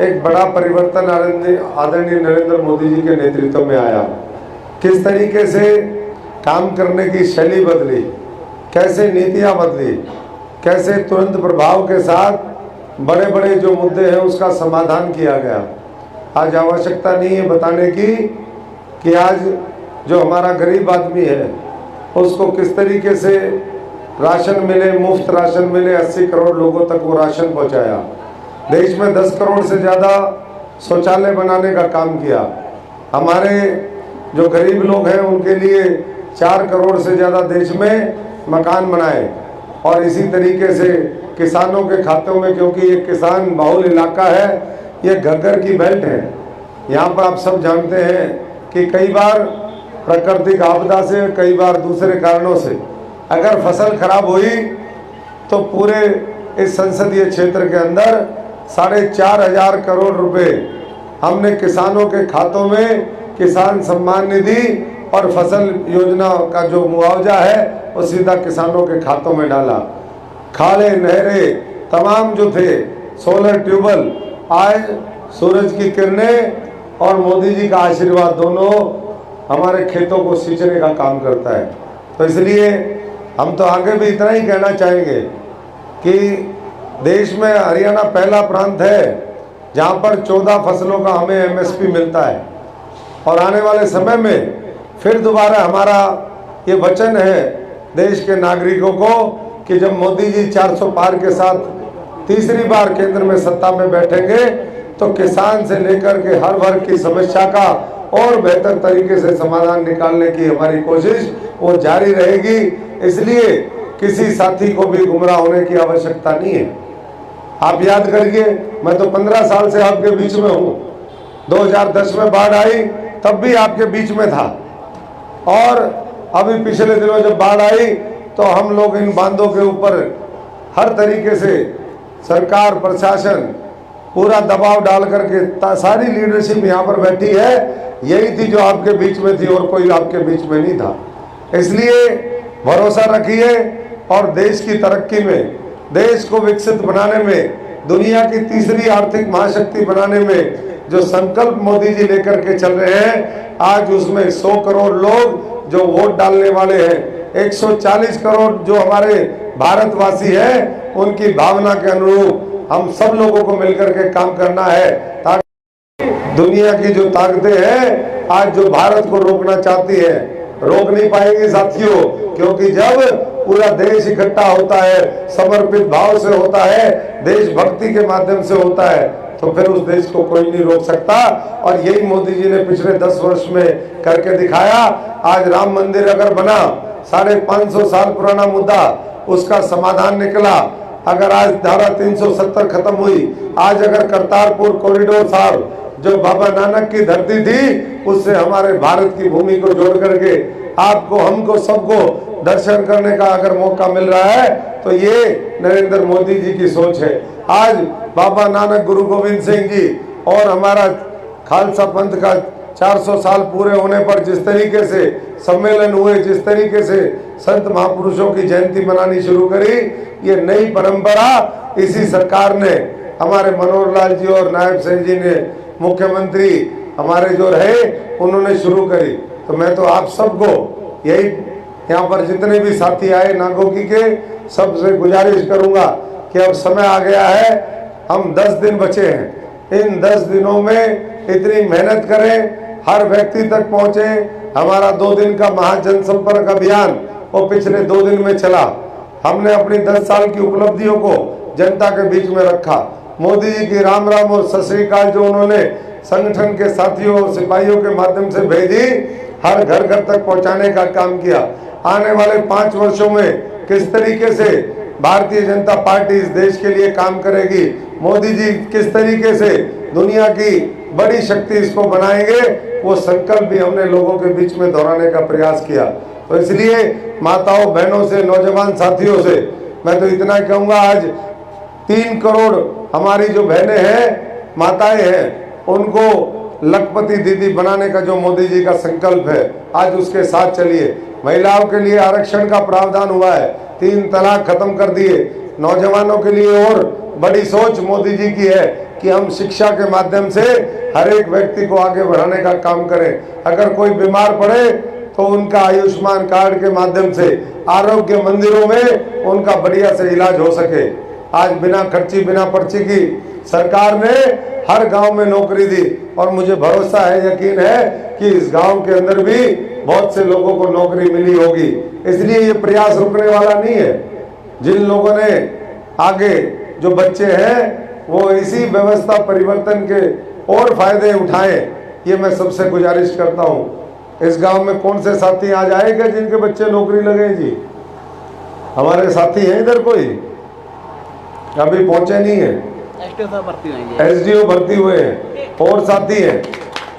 एक बड़ा परिवर्तन आदरणीय नरेंद्र मोदी जी के नेतृत्व में आया। किस तरीके से काम करने की शैली बदली, कैसे नीतियां बदली, कैसे तुरंत प्रभाव के साथ बड़े बड़े जो मुद्दे हैं उसका समाधान किया गया। आज आवश्यकता नहीं है बताने की कि आज जो हमारा गरीब आदमी है उसको किस तरीके से राशन मिले, मुफ्त राशन मिले। 80 करोड़ लोगों तक वो राशन पहुंचाया। देश में 10 करोड़ से ज़्यादा शौचालय बनाने का काम किया। हमारे जो गरीब लोग हैं उनके लिए 4 करोड़ से ज़्यादा देश में मकान बनाए। और इसी तरीके से किसानों के खातों में, क्योंकि ये किसान बहुल इलाका है, ये घग्गर की बेल्ट है। यहाँ पर आप सब जानते हैं कि कई बार प्राकृतिक आपदा से, कई बार दूसरे कारणों से अगर फसल खराब हुई तो पूरे इस संसदीय क्षेत्र के अंदर 4,500 करोड़ रुपए हमने किसानों के खातों में किसान सम्मान निधि और फसल योजना का जो मुआवजा है वो सीधा किसानों के खातों में डाला। खाले, नहरें तमाम जो थे, सोलर ट्यूबवेल, आज सूरज की किरणें और मोदी जी का आशीर्वाद दोनों हमारे खेतों को सींचने का काम करता है। तो इसलिए हम तो आगे भी इतना ही कहना चाहेंगे कि देश में हरियाणा पहला प्रांत है जहां पर 14 फसलों का हमें एमएसपी मिलता है। और आने वाले समय में फिर दोबारा हमारा ये वचन है देश के नागरिकों को कि जब मोदी जी 400 पार के साथ तीसरी बार केंद्र में सत्ता में बैठेंगे तो किसान से लेकर के हर वर्ग की समस्या का और बेहतर तरीके से समाधान निकालने की हमारी कोशिश वो जारी रहेगी। इसलिए किसी साथी को भी गुमराह होने की आवश्यकता नहीं है। आप याद करिए, मैं तो 15 साल से आपके बीच में हूँ। 2010 में बाढ़ आई तब भी आपके बीच में था, और अभी पिछले दिनों जब बाढ़ आई तो हम लोग इन बांधों के ऊपर हर तरीके से सरकार, प्रशासन पूरा दबाव डाल करके, सारी लीडरशिप यहाँ पर बैठी है, यही थी जो आपके बीच में थी और कोई आपके बीच में नहीं था। इसलिए भरोसा रखिए और देश की तरक्की में, देश को विकसित बनाने में, दुनिया की तीसरी आर्थिक महाशक्ति बनाने में जो संकल्प मोदी जी लेकर के चल रहे हैं, आज उसमें 100 करोड़ लोग जो वोट डालने वाले हैं, 140 करोड़ जो हमारे भारतवासी हैं, उनकी भावना के अनुरूप हम सब लोगों को मिलकर के काम करना है ताकि दुनिया की जो ताकतें हैं आज जो भारत को रोकना चाहती है, रोक नहीं पाएंगी साथियों। क्योंकि जब पूरा देश इकट्ठा होता है, समर्पित भाव से होता है, देशभक्ति के माध्यम से होता है, तो फिर उस देश को कोई नहीं रोक सकता। और यही मोदी जी ने पिछले 10 वर्ष में करके दिखाया। आज राम मंदिर अगर बना, 550 साल पुराना मुद्दा, उसका समाधान निकला। अगर आज धारा 370 खत्म हुई, आज अगर करतारपुर कॉरिडोर साहब जो बाबा नानक की धरती थी उससे हमारे भारत की भूमि को जोड़ करके आपको, हमको, सबको दर्शन करने का अगर मौका मिल रहा है तो ये नरेंद्र मोदी जी की सोच है। आज बाबा नानक, गुरु गोविंद सिंह जी और हमारा खालसा पंथ का 400 साल पूरे होने पर जिस तरीके से सम्मेलन हुए, जिस तरीके से संत महापुरुषों की जयंती मनानी शुरू करी, ये नई परंपरा इसी सरकार ने, हमारे मनोहर लाल जी और नायब सिंह जी ने, मुख्यमंत्री हमारे जो रहे, उन्होंने शुरू करी। तो मैं तो आप सबको यही, यहाँ पर जितने भी साथी आए नागोकी के, सबसे गुजारिश करूंगा कि अब समय आ गया है, हम 10 दिन बचे हैं, इन 10 दिनों में इतनी मेहनत करें, हर व्यक्ति तक पहुंचे। हमारा 2 दिन का महाजनसंपर्क अभियान वो पिछले 2 दिन में चला। हमने अपनी 10 साल की उपलब्धियों को जनता के बीच में रखा। मोदी जी की राम राम और सत श्री अकाल जो उन्होंने संगठन के साथियों और सिपाहियों के माध्यम से भेजी, हर घर घर तक पहुंचाने का काम किया। आने वाले 5 वर्षों में किस तरीके से भारतीय जनता पार्टी इस देश के लिए काम करेगी, मोदी जी किस तरीके से दुनिया की बड़ी शक्ति इसको बनाएंगे, वो संकल्प भी हमने लोगों के बीच में दोहराने का प्रयास किया। तो इसलिए माताओं, बहनों से, नौजवान साथियों से मैं तो इतना कहूँगा, आज 3 करोड़ हमारी जो बहनें हैं, माताएं हैं, उनको लखपति दीदी बनाने का जो मोदी जी का संकल्प है, आज उसके साथ चलिए। महिलाओं के लिए आरक्षण का प्रावधान हुआ है, 3 तलाक खत्म कर दिए, नौजवानों के लिए और बड़ी सोच मोदी जी की है कि हम शिक्षा के माध्यम से हर एक व्यक्ति को आगे बढ़ाने का काम करें। अगर कोई बीमार पड़े तो उनका आयुष्मान कार्ड के माध्यम से आरोग्य मंदिरों में उनका बढ़िया से इलाज हो सके। आज बिना खर्ची बिना पर्ची की सरकार ने हर गांव में नौकरी दी और मुझे भरोसा है, यकीन है कि इस गांव के अंदर भी बहुत से लोगों को नौकरी मिली होगी। इसलिए ये प्रयास रुकने वाला नहीं है। जिन लोगों ने आगे जो बच्चे हैं वो इसी व्यवस्था परिवर्तन के और फायदे उठाएं, ये मैं सबसे गुजारिश करता हूं। इस गांव में कौन से साथी आज आएगा जिनके बच्चे नौकरी लगे जी? हमारे साथी हैं इधर कोई? अभी पहुंचे नहीं है। एसडीओ भर्ती हुए हैं और साथी हैं।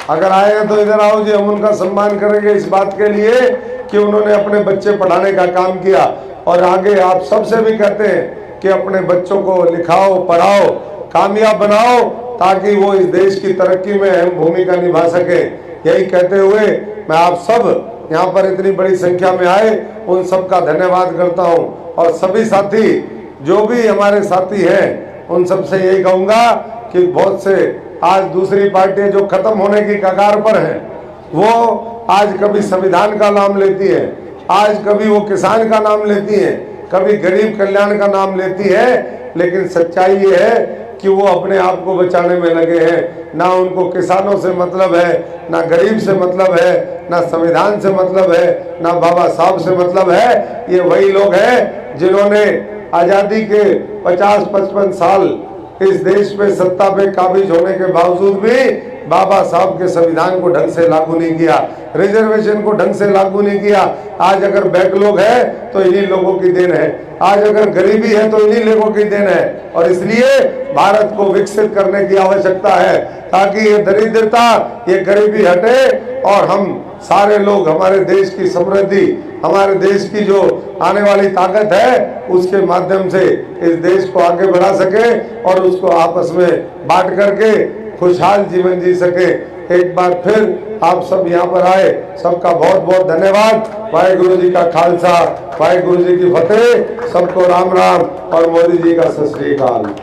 अगर आए तो इधर आओ जी, हम उनका सम्मान करेंगे इस बात के लिए कि उन्होंने अपने बच्चे पढ़ाने का काम किया। और आगे आप सबसे भी कहते हैं कि अपने बच्चों को लिखाओ, पढ़ाओ, कामयाब बनाओ ताकि वो इस देश की तरक्की में अहम भूमिका निभा सके। यही कहते हुए मैं आप सब यहाँ पर इतनी बड़ी संख्या में आए उन सबका धन्यवाद करता हूँ। और सभी साथी जो भी हमारे साथी हैं उन सबसे यही कहूँगा कि बहुत से आज दूसरी पार्टियां जो खत्म होने की कगार पर हैं, वो आज कभी संविधान का नाम लेती है, आज कभी वो किसान का नाम लेती है, कभी गरीब कल्याण का नाम लेती है, लेकिन सच्चाई ये है कि वो अपने आप को बचाने में लगे हैं। ना उनको किसानों से मतलब है, ना गरीब से मतलब है, ना संविधान से मतलब है, ना बाबा साहब से मतलब है। ये वही लोग हैं जिन्होंने आज़ादी के 50-55 साल इस देश पे सत्ता पे काबिज होने के बावजूद भी बाबा साहब के संविधान को ढंग से लागू नहीं किया, रिजर्वेशन को ढंग से लागू नहीं किया। आज अगर बैकलॉग है तो इन्हीं लोगों की देन है, आज अगर गरीबी है तो इन्हीं लोगों की देन है। और इसलिए भारत को विकसित करने की आवश्यकता है ताकि ये दरिद्रता, ये गरीबी हटे और हम सारे लोग हमारे देश की समृद्धि, हमारे देश की जो आने वाली ताकत है उसके माध्यम से इस देश को आगे बढ़ा सके और उसको आपस में बांट करके खुशहाल जीवन जी सके। एक बार फिर आप सब यहाँ पर आए, सबका बहुत बहुत धन्यवाद। वाहेगुरु जी का खालसा, वाहेगुरु जी की फतेह। सबको राम राम और मोदी जी का सत श्री अकाल।